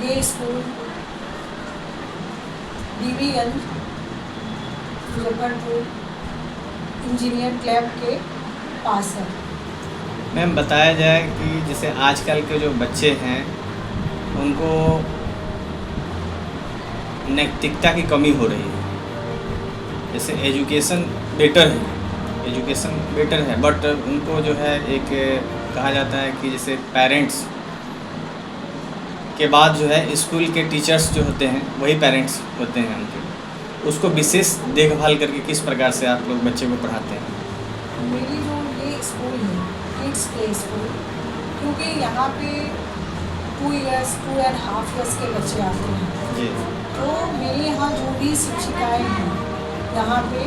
ये school Bibiganj Muzaffarpur engineer club के पास है। मैम बताया जाए कि जैसे आजकल के जो बच्चे हैं उनको नैतिकता की कमी हो रही है। जैसे एजुकेशन बेटर है बट उनको जो है एक कहा जाता है कि जैसे पेरेंट्स के बाद जो है स्कूल के टीचर्स जो होते हैं वही पेरेंट्स होते हैं उनके, उसको विशेष देखभाल करके किस प्रकार से आप लोग बच्चे को पढ़ाते हैं? मेरी जो ये स्कूल है किड्स प्ले स्कूल, क्योंकि यहाँ पे 2.5 years के बच्चे आते हैं जी। तो मेरे यहाँ जो भी शिक्षिकाएँ हैं यहाँ पे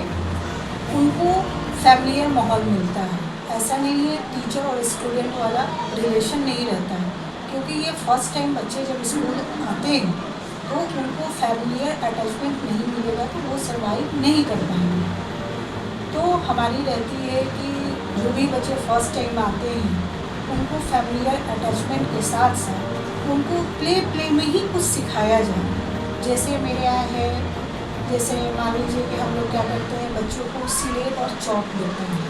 उनको फैमिलियर माहौल मिलता है। ऐसा नहीं है टीचर और स्टूडेंट वाला रिलेशन नहीं रहता है, क्योंकि ये फर्स्ट टाइम बच्चे जब स्कूल आते हैं तो उनको फैमिलियर अटैचमेंट नहीं मिलेगा तो वो सर्वाइव नहीं कर पाएंगे। तो हमारी रहती है कि जो भी बच्चे फर्स्ट टाइम आते हैं उनको फैमिलियर अटैचमेंट के साथ साथ उनको प्ले में ही कुछ सिखाया जाए। जैसे मेरे यहाँ है, जैसे मान लीजिए कि हम लोग क्या करते हैं, बच्चों को स्लेट और चॉक देते हैं।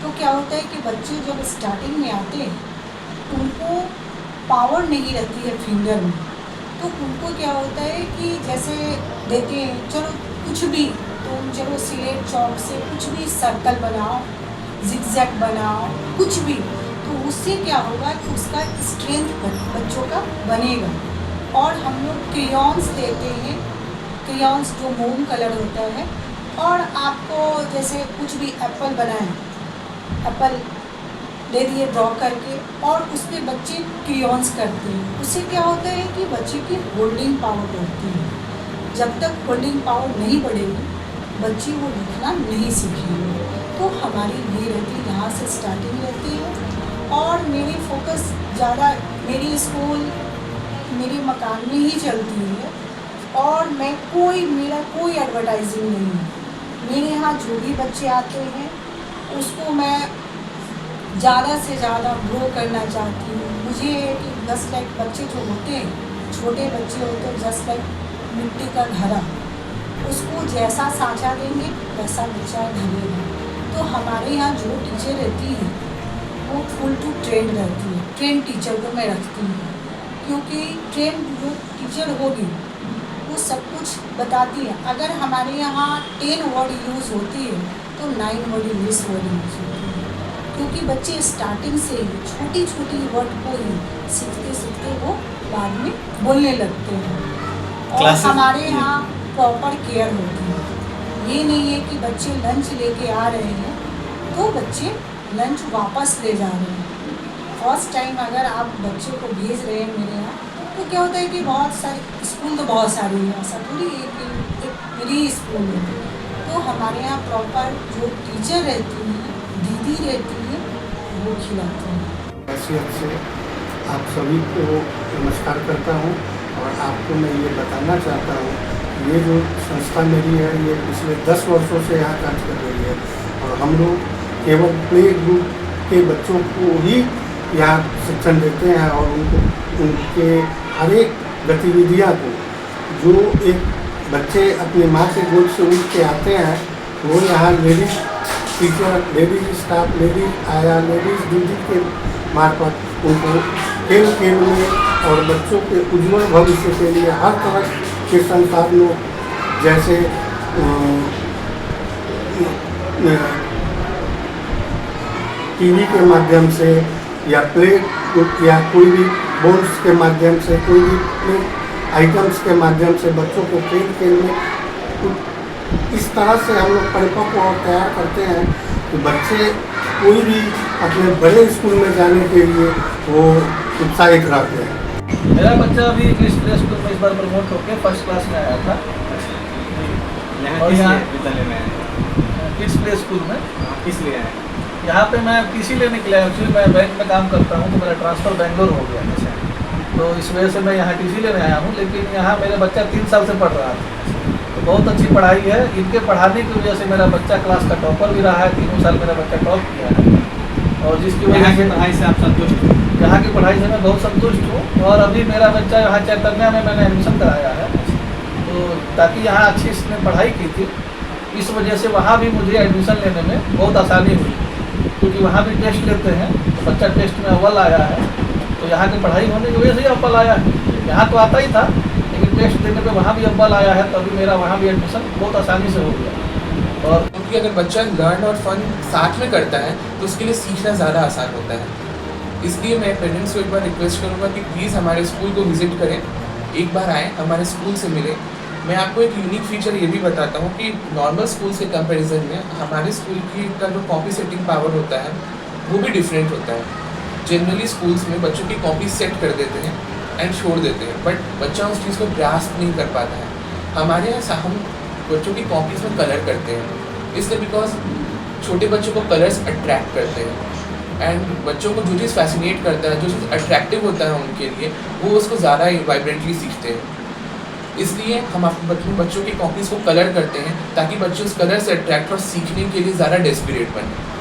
तो क्या होता है कि बच्चे जब स्टार्टिंग में आते हैं उनको पावर नहीं रहती है फिंगर में, तो उनको क्या होता है कि जैसे देते हैं चलो कुछ भी, तो चलो स्लेट चॉक से कुछ भी सर्कल बनाओ, जिगजैग बनाओ, कुछ भी, तो उससे क्या होगा कि उसका स्ट्रेंथ बच्चों का बनेगा। और हम लोग क्रेयॉन्स देते हैं, क्रेयॉन्स जो मोम कलर होता है, और आपको जैसे कुछ भी एप्पल बनाए, एप्पल दे दिए ड्रॉ करके, और उस पर बच्चे क्रेयॉन्स करते हैं। उससे क्या होता है कि बच्चे की होल्डिंग पावर बढ़ती है। जब तक होल्डिंग पावर नहीं बढ़ेगी बच्चे वो लिखना नहीं सीखेंगे। तो हमारी ये रहती है, यहाँ से स्टार्टिंग रहती है। और मेरी फोकस ज़्यादा मेरी स्कूल मेरे मकान में ही चलती है, और मेरा कोई एडवर्टाइजिंग नहीं है। मेरे यहाँ जो भी बच्चे आते हैं उसको मैं ज़्यादा से ज़्यादा ग्रो करना चाहती हूँ। मुझे कि जस्ट लाइक बच्चे जो होते हैं, छोटे बच्चे होते हैं, जस्ट लाइक मिट्टी का घड़ा, उसको जैसा सांचा देंगे वैसा बच्चा ढलेगा। तो हमारे यहाँ जो टीचर रहती है वो फुल टू ट्रेंड रहती है। ट्रेंड टीचर को मैं रखती हूँ, क्योंकि ट्रेंड जो टीचर होगी वो सब कुछ बताती है। अगर हमारे यहाँ 10 वर्ड यूज़ होती है तो 9 वर्ड इंग्लिश वर्ड यूज़ होती है, क्योंकि बच्चे स्टार्टिंग से ही छोटी छोटी वर्ड को ही सीखते सीखते वो बाद में बोलने लगते हैं। और हमारे यहाँ प्रॉपर केयर होती है। ये नहीं है कि बच्चे लंच लेके आ रहे हैं तो बच्चे लंच वापस ले जा रहे हैं। फर्स्ट टाइम अगर आप बच्चे को भेज रहे हैं मेरे यहाँ, तो क्या होता है कि बहुत सारे स्कूल तो बहुत सारे हैं, ऐसा थोड़ी एक मेरी स्कूल है। तो हमारे यहाँ प्रॉपर जो टीचर रहती हैं, दीदी रहती है, वो खिलाते हैं। हैसियत से आप सभी को नमस्कार करता हूँ, और आपको मैं ये बताना चाहता हूँ, ये जो संस्था मेरी है ये पिछले 10 वर्षों से यहाँ कार्य कर रही है, और हम लोग केवल प्ले ग्रुप के बच्चों को ही यहाँ शिक्षण देते हैं, और उनके हर एक गतिविधियाँ को, जो एक बच्चे अपनी माँ के गोद से उठ के आते हैं, वो यहाँ ladies teacher, ladies staff, ladies आया, लेडीज दीदी के मार्फत उनको खेल में और बच्चों के उज्ज्वल भविष्य के लिए हर तरह के संसाधनों, जैसे टीवी के माध्यम से या प्ले या कोई भी बोर्ड्स के माध्यम से, कोई भी आइटम्स के माध्यम से बच्चों को खेल में इस तरह से हम लोग परिपक्व और तैयार करते हैं कि बच्चे कोई भी अपने बड़े स्कूल में जाने के लिए वो उत्साहित रहते हैं। मेरा बच्चा अभी इंग्लिश प्ले स्कूल में इस बार प्रमोट होकर फर्स्ट क्लास में आया था, और यहाँ विद्यालय में किड्स प्ले स्कूल में। किस लिए आए? यहाँ पे मैं टीसी लेने के लिए, एक्चुअली मैं बैंक में काम करता हूँ, तो मेरा ट्रांसफ़र बेंगलोर हो गया। अच्छा, तो इस वजह से मैं यहाँ टीसी लेने आया हूँ। लेकिन यहाँ मेरा बच्चा 3 साल से पढ़ रहा था, तो बहुत अच्छी पढ़ाई है। इनके पढ़ाने की वजह से मेरा बच्चा क्लास का टॉपर भी रहा है, 3 साल मेरा बच्चा टॉप किया है। और जिसकी यहाँ वजह की से पढ़ाई से आप संतुष्ट हैं? यहाँ की पढ़ाई से मैं बहुत संतुष्ट हूँ। और अभी मेरा बच्चा यहाँ चैतन्या में मैंने एडमिशन कराया है, तो ताकि यहाँ अच्छी इसने पढ़ाई की थी, इस वजह से वहाँ भी मुझे एडमिशन लेने में बहुत आसानी हुई, क्योंकि वहाँ भी टेस्ट लेते हैं, तो बच्चा टेस्ट में अव्वल आया है, तो यहाँ की पढ़ाई होने की वजह से ही अव्वल आया है। यहाँ तो आता ही था, लेकिन टेस्ट देने पे वहाँ भी अव्वल आया है, तो अभी मेरा वहाँ भी एडमिशन बहुत आसानी से हो गया। और क्योंकि अगर बच्चा लर्न और फन साथ में करता है तो उसके लिए सीखना ज़्यादा आसान होता है। इसलिए मैं पेरेंट्स को एक बार रिक्वेस्ट करूँगा कि प्लीज़ हमारे स्कूल को विज़िट करें, एक बार आएँ, हमारे स्कूल से मिलें। मैं आपको एक यूनिक फीचर ये भी बताता हूँ कि नॉर्मल स्कूल्स के कंपैरिजन में हमारे स्कूल की का जो कॉपी सेटिंग पावर होता है वो भी डिफरेंट होता है। जनरली स्कूल्स में बच्चों की कॉपी सेट कर देते हैं एंड छोड़ देते हैं, बट बच्चा उस चीज़ को ग्रास्प नहीं कर पाता है। हमारे यहाँ हम बच्चों की कॉपीज़ में कलर करते हैं, इसलिए बिकॉज छोटे बच्चों को कलर्स अट्रैक्ट करते हैं एंड बच्चों को जो चीज़ फैसिनेट करता है, जो चीज़ अट्रैक्टिव होता है उनके लिए, वो उसको ज़्यादा वाइब्रेंटली सीखते हैं। इसलिए हम अपने बच्चों की कॉपीज़ को कलर करते हैं ताकि बच्चे उस कलर से अट्रैक्ट और सीखने के लिए ज़्यादा डेस्परेट बने।